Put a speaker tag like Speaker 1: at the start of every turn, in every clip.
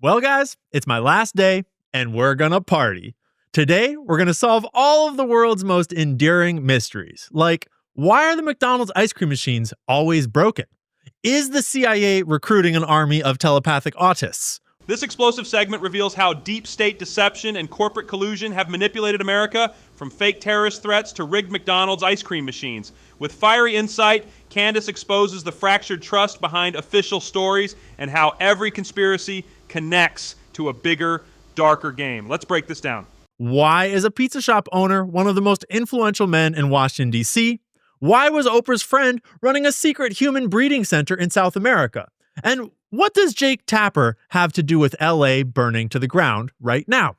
Speaker 1: Well, guys, it's my last day, and we're gonna party. Today, we're gonna solve all of the world's most endearing mysteries, like why are the McDonald's ice cream machines always broken? Is the CIA recruiting an army of telepathic autists?
Speaker 2: This explosive segment reveals how deep state deception and corporate collusion have manipulated America, from fake terrorist threats to rigged McDonald's ice cream machines. With fiery insight, Candace exposes the fractured trust behind official stories and how every conspiracy connects to a bigger, darker game. Let's break this down.
Speaker 1: Why is a pizza shop owner one of the most influential men in Washington, D.C.? Why was Oprah's friend running a secret human breeding center in South America? And what does Jake Tapper have to do with LA burning to the ground right now?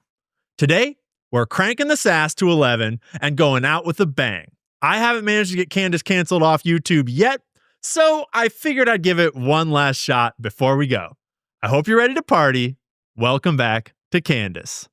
Speaker 1: Today, we're cranking the sass to 11 and going out with a bang. I haven't managed to get Candace canceled off YouTube yet, so I figured I'd give it one last shot before we go. I hope you're ready to party. Welcome back to Candace.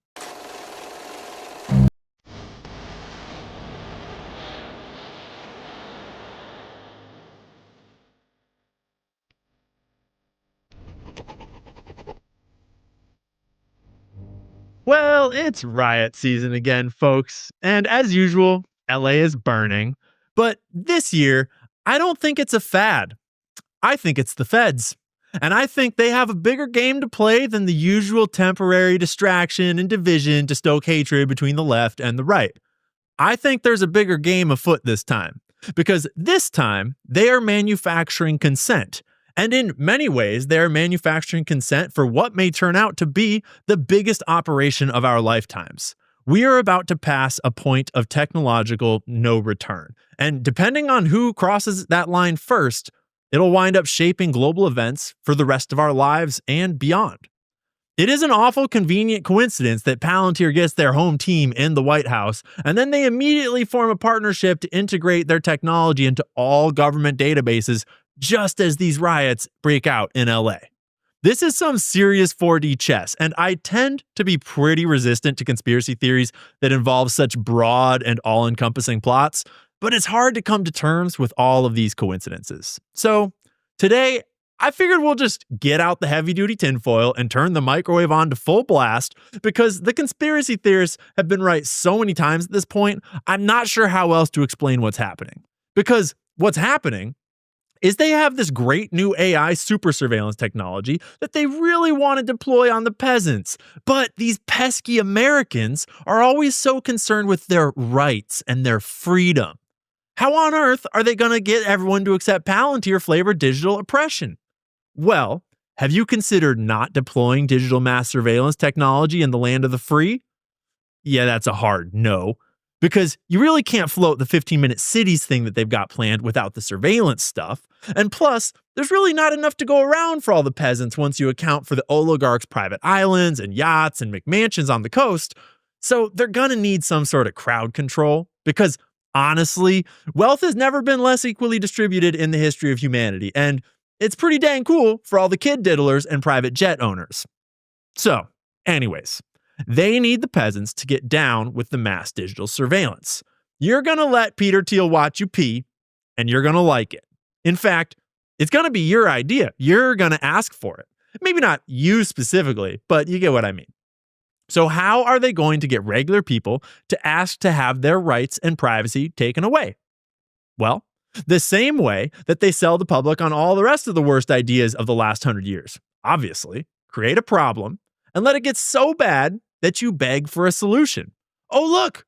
Speaker 1: Well, it's riot season again, folks. And as usual, LA is burning. But this year, I don't think it's a fad. I think it's the feds. And I think they have a bigger game to play than the usual temporary distraction and division to stoke hatred between the left and the right. I think there's a bigger game afoot this time. Because this time, they are manufacturing consent. And in many ways, they're manufacturing consent for what may turn out to be the biggest operation of our lifetimes. We are about to pass a point of technological no return. And depending on who crosses that line first, it'll wind up shaping global events for the rest of our lives and beyond. It is an awful convenient coincidence that Palantir gets their home team in the White House, and then they immediately form a partnership to integrate their technology into all government databases just as these riots break out in LA. This is some serious 4D chess, and I tend to be pretty resistant to conspiracy theories that involve such broad and all-encompassing plots, but it's hard to come to terms with all of these coincidences. So today, I figured we'll just get out the heavy-duty tinfoil and turn the microwave on to full blast, because the conspiracy theorists have been right so many times at this point, I'm not sure how else to explain what's happening. Because what's happening is they have this great new AI super surveillance technology that they really want to deploy on the peasants. But these pesky Americans are always so concerned with their rights and their freedom. How on earth are they going to get everyone to accept Palantir-flavored digital oppression? Well, have you considered not deploying digital mass surveillance technology in the land of the free? Yeah, that's a hard no. Because you really can't float the 15-minute cities thing that they've got planned without the surveillance stuff. And plus, there's really not enough to go around for all the peasants once you account for the oligarchs' private islands and yachts and McMansions on the coast. So they're gonna need some sort of crowd control. Because honestly, wealth has never been less equally distributed in the history of humanity. And it's pretty dang cool for all the kid diddlers and private jet owners. So, anyways, they need the peasants to get down with the mass digital surveillance. You're going to let Peter Thiel watch you pee, and you're going to like it. In fact, it's going to be your idea. You're going to ask for it. Maybe not you specifically, but you get what I mean. So how are they going to get regular people to ask to have their rights and privacy taken away? Well, the same way that they sell the public on all the rest of the worst ideas of the last 100 years. Obviously, create a problem and let it get so bad that you beg for a solution. Oh, look,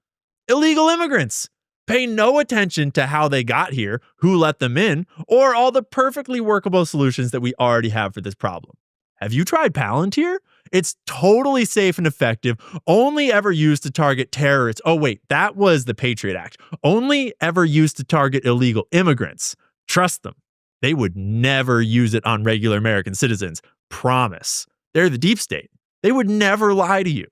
Speaker 1: illegal immigrants. Pay no attention to how they got here, who let them in, or all the perfectly workable solutions that we already have for this problem. Have you tried Palantir? It's totally safe and effective, only ever used to target terrorists. Oh, wait, that was the Patriot Act. Only ever used to target illegal immigrants. Trust them. They would never use it on regular American citizens. Promise. They're the deep state. They would never lie to you.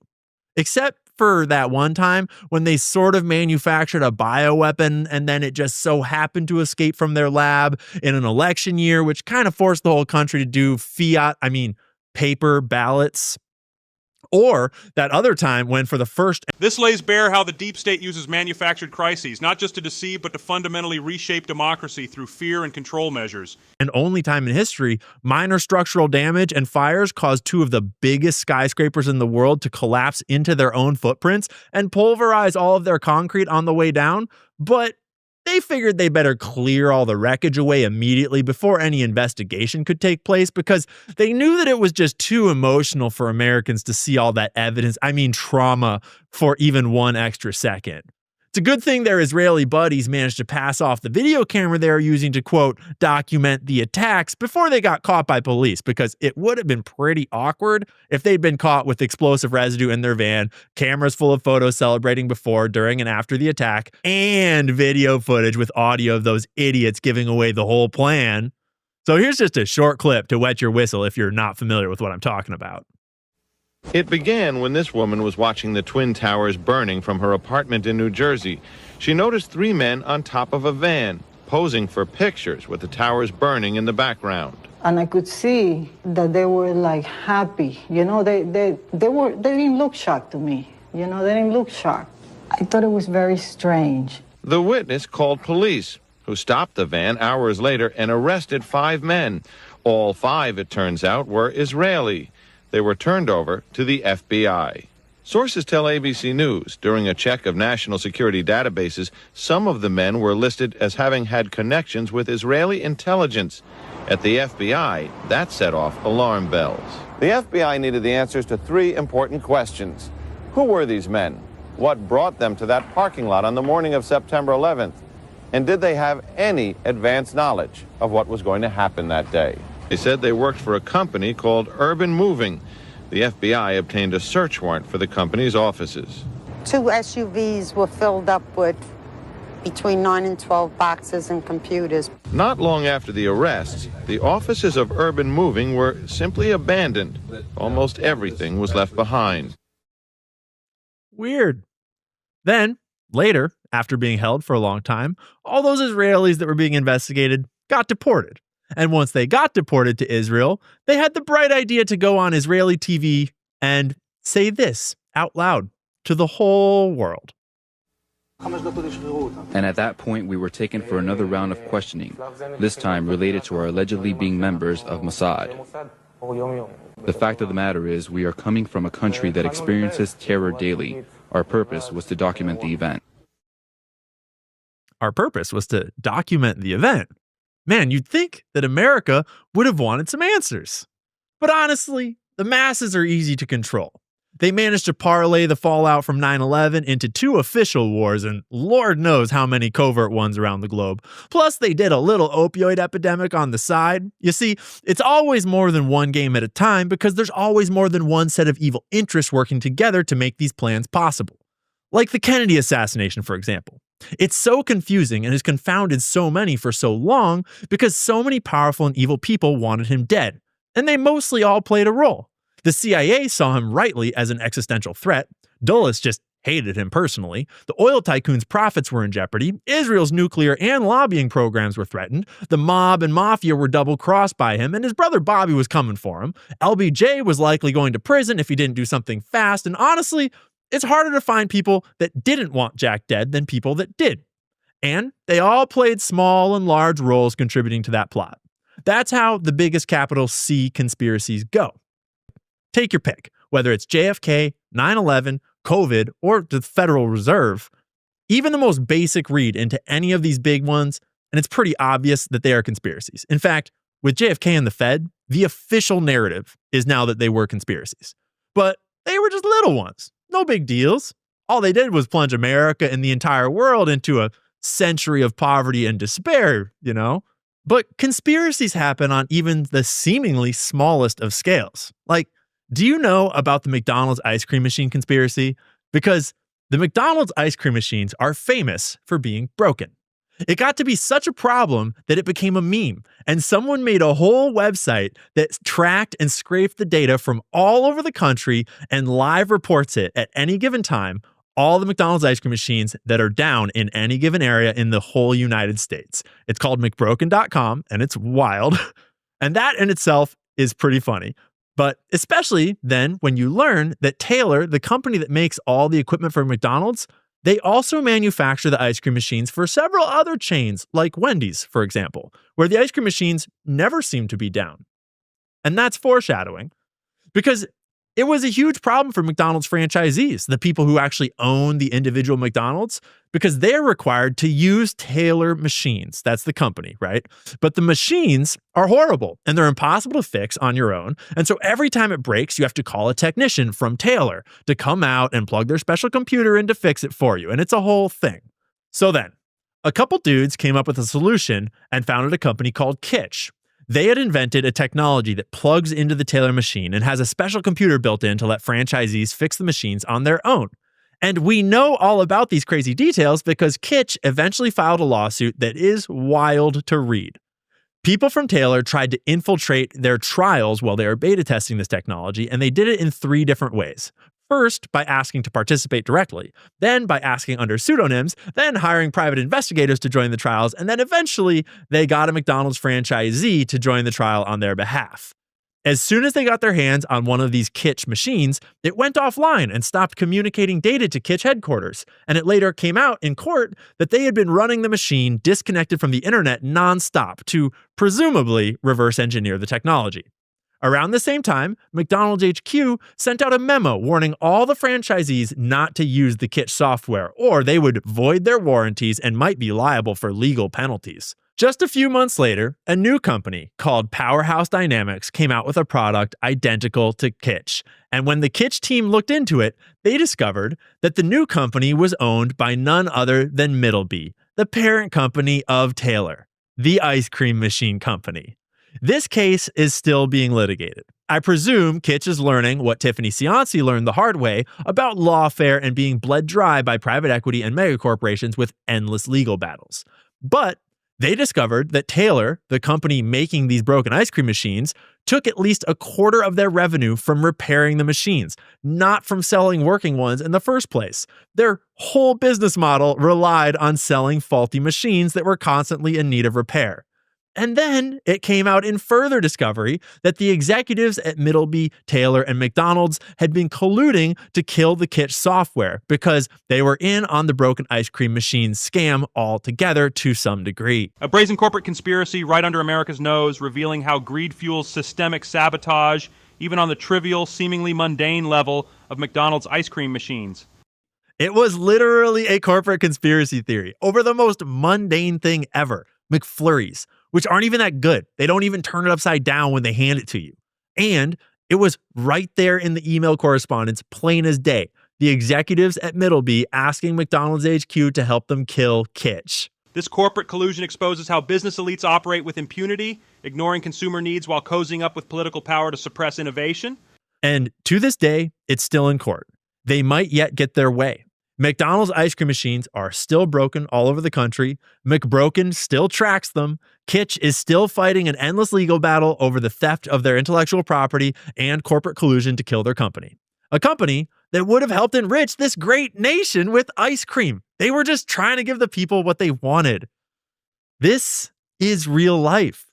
Speaker 1: Except for that one time when they sort of manufactured a bioweapon and then it just so happened to escape from their lab in an election year, which kind of forced the whole country to do paper ballots. Or that other time when for the first...
Speaker 2: This lays bare how the deep state uses manufactured crises, not just to deceive, but to fundamentally reshape democracy through fear and control measures.
Speaker 1: And only time in history, minor structural damage and fires caused two of the biggest skyscrapers in the world to collapse into their own footprints and pulverize all of their concrete on the way down. But they figured they better clear all the wreckage away immediately before any investigation could take place because they knew that it was just too emotional for Americans to see all that evidence, trauma, for even one extra second. It's a good thing their Israeli buddies managed to pass off the video camera they were using to, quote, document the attacks before they got caught by police, because it would have been pretty awkward if they'd been caught with explosive residue in their van, cameras full of photos celebrating before, during, and after the attack, and video footage with audio of those idiots giving away the whole plan. So here's just a short clip to wet your whistle if you're not familiar with what I'm talking about.
Speaker 3: It began when this woman was watching the Twin Towers burning from her apartment in New Jersey. She noticed three men on top of a van, posing for pictures with the towers burning in the background.
Speaker 4: And I could see that they were like happy. You know, they didn't look shocked to me. You know, they didn't look shocked. I thought it was very strange.
Speaker 3: The witness called police, who stopped the van hours later and arrested 5 men. All 5, it turns out, were Israeli. They were turned over to the FBI. Sources tell ABC News during a check of national security databases, some of the men were listed as having had connections with Israeli intelligence. At the FBI, that set off alarm bells. The FBI needed the answers to 3 important questions. Who were these men? What brought them to that parking lot on the morning of September 11th? And did they have any advance knowledge of what was going to happen that day? They said they worked for a company called Urban Moving. The FBI obtained a search warrant for the company's offices.
Speaker 5: 2 SUVs were filled up with between 9 and 12 boxes and computers.
Speaker 3: Not long after the arrests, the offices of Urban Moving were simply abandoned. Almost everything was left behind.
Speaker 1: Weird. Then, later, after being held for a long time, all those Israelis that were being investigated got deported. And once they got deported to Israel, they had the bright idea to go on Israeli TV and say this out loud to the whole world.
Speaker 6: And at that point, we were taken for another round of questioning, this time related to our allegedly being members of Mossad. The fact of the matter is, we are coming from a country that experiences terror daily. Our purpose was to document the event.
Speaker 1: Our purpose was to document the event. Man, you'd think that America would have wanted some answers. But honestly, the masses are easy to control. They managed to parlay the fallout from 9/11 into 2 official wars and Lord knows how many covert ones around the globe. Plus, they did a little opioid epidemic on the side. You see, it's always more than one game at a time because there's always more than one set of evil interests working together to make these plans possible. Like the Kennedy assassination, for example. It's so confusing and has confounded so many for so long because so many powerful and evil people wanted him dead, and they mostly all played a role. The CIA saw him rightly as an existential threat. Dulles just hated him personally. The oil tycoons' profits were in jeopardy. Israel's nuclear and lobbying programs were threatened. The mob and mafia were double-crossed by him, and his brother Bobby was coming for him. LBJ was likely going to prison if he didn't do something fast, and honestly, it's harder to find people that didn't want Jack dead than people that did. And they all played small and large roles contributing to that plot. That's how the biggest capital C conspiracies go. Take your pick, whether it's JFK, 9/11, COVID, or the Federal Reserve. Even the most basic read into any of these big ones, and it's pretty obvious that they are conspiracies. In fact, with JFK and the Fed, the official narrative is now that they were conspiracies. But they were just little ones. No big deals. All they did was plunge America and the entire world into a century of poverty and despair, you know? But conspiracies happen on even the seemingly smallest of scales. Like, do you know about the McDonald's ice cream machine conspiracy? Because the McDonald's ice cream machines are famous for being broken. It got to be such a problem that it became a meme, and someone made a whole website that tracked and scraped the data from all over the country and live reports it at any given time, all the McDonald's ice cream machines that are down in any given area in the whole United States. It's called McBroken.com, and it's wild. And that in itself is pretty funny. But especially then when you learn that Taylor, the company that makes all the equipment for McDonald's, they also manufacture the ice cream machines for several other chains, like Wendy's, for example, where the ice cream machines never seem to be down. And that's foreshadowing, because it was a huge problem for McDonald's franchisees, the people who actually own the individual McDonald's, because they're required to use Taylor machines. That's the company, right? But the machines are horrible and they're impossible to fix on your own. And so every time it breaks, you have to call a technician from Taylor to come out and plug their special computer in to fix it for you. And it's a whole thing. So then, a couple dudes came up with a solution and founded a company called Kitsch. They had invented a technology that plugs into the Taylor machine and has a special computer built in to let franchisees fix the machines on their own. And we know all about these crazy details because Kitsch eventually filed a lawsuit that is wild to read. People from Taylor tried to infiltrate their trials while they were beta testing this technology, and they did it in 3 different ways. First, by asking to participate directly, then by asking under pseudonyms, then hiring private investigators to join the trials, and then eventually they got a McDonald's franchisee to join the trial on their behalf. As soon as they got their hands on one of these Kitsch machines, it went offline and stopped communicating data to Kitsch headquarters, and it later came out in court that they had been running the machine disconnected from the internet nonstop to presumably reverse engineer the technology. Around the same time, McDonald's HQ sent out a memo warning all the franchisees not to use the Kitsch software, or they would void their warranties and might be liable for legal penalties. Just a few months later, a new company called Powerhouse Dynamics came out with a product identical to Kitsch. And when the Kitsch team looked into it, they discovered that the new company was owned by none other than Middleby, the parent company of Taylor, the ice cream machine company. This case is still being litigated. I presume Kitsch is learning what Tiffany Cianci learned the hard way about lawfare and being bled dry by private equity and megacorporations with endless legal battles. But they discovered that Taylor, the company making these broken ice cream machines, took at least a quarter of their revenue from repairing the machines, not from selling working ones in the first place. Their whole business model relied on selling faulty machines that were constantly in need of repair. And then it came out in further discovery that the executives at Middleby, Taylor, and McDonald's had been colluding to kill the Kitsch software because they were in on the broken ice cream machine scam altogether to some degree.
Speaker 2: A brazen corporate conspiracy right under America's nose, revealing how greed fuels systemic sabotage, even on the trivial, seemingly mundane level of McDonald's ice cream machines.
Speaker 1: It was literally a corporate conspiracy theory over the most mundane thing ever, McFlurries, which aren't even that good. They don't even turn it upside down when they hand it to you. And it was right there in the email correspondence, plain as day. The executives at Middleby asking McDonald's HQ to help them kill Kitsch.
Speaker 2: This corporate collusion exposes how business elites operate with impunity, ignoring consumer needs while cozying up with political power to suppress innovation.
Speaker 1: And to this day, it's still in court. They might yet get their way. McDonald's ice cream machines are still broken all over the country. McBroken still tracks them. Kitsch is still fighting an endless legal battle over the theft of their intellectual property and corporate collusion to kill their company. A company that would have helped enrich this great nation with ice cream. They were just trying to give the people what they wanted. This is real life.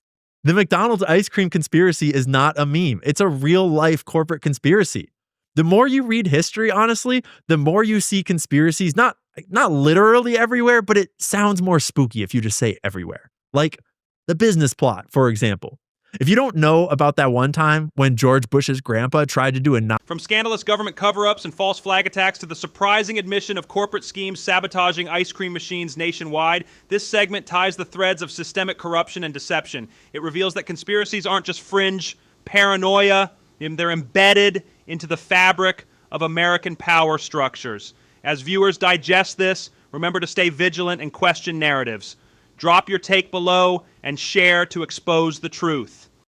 Speaker 1: The McDonald's ice cream conspiracy is not a meme. It's a real life corporate conspiracy. The more you read history, honestly, the more you see conspiracies, not literally everywhere, but it sounds more spooky if you just say everywhere. Like the business plot, for example. If you don't know about that one time when George Bush's grandpa tried to do
Speaker 2: From scandalous government cover-ups and false flag attacks to the surprising admission of corporate schemes sabotaging ice cream machines nationwide, this segment ties the threads of systemic corruption and deception. It reveals that conspiracies aren't just fringe paranoia, they're embedded into the fabric of American power structures. As viewers digest this, remember to stay vigilant and question narratives. Drop your take below and share to expose the truth.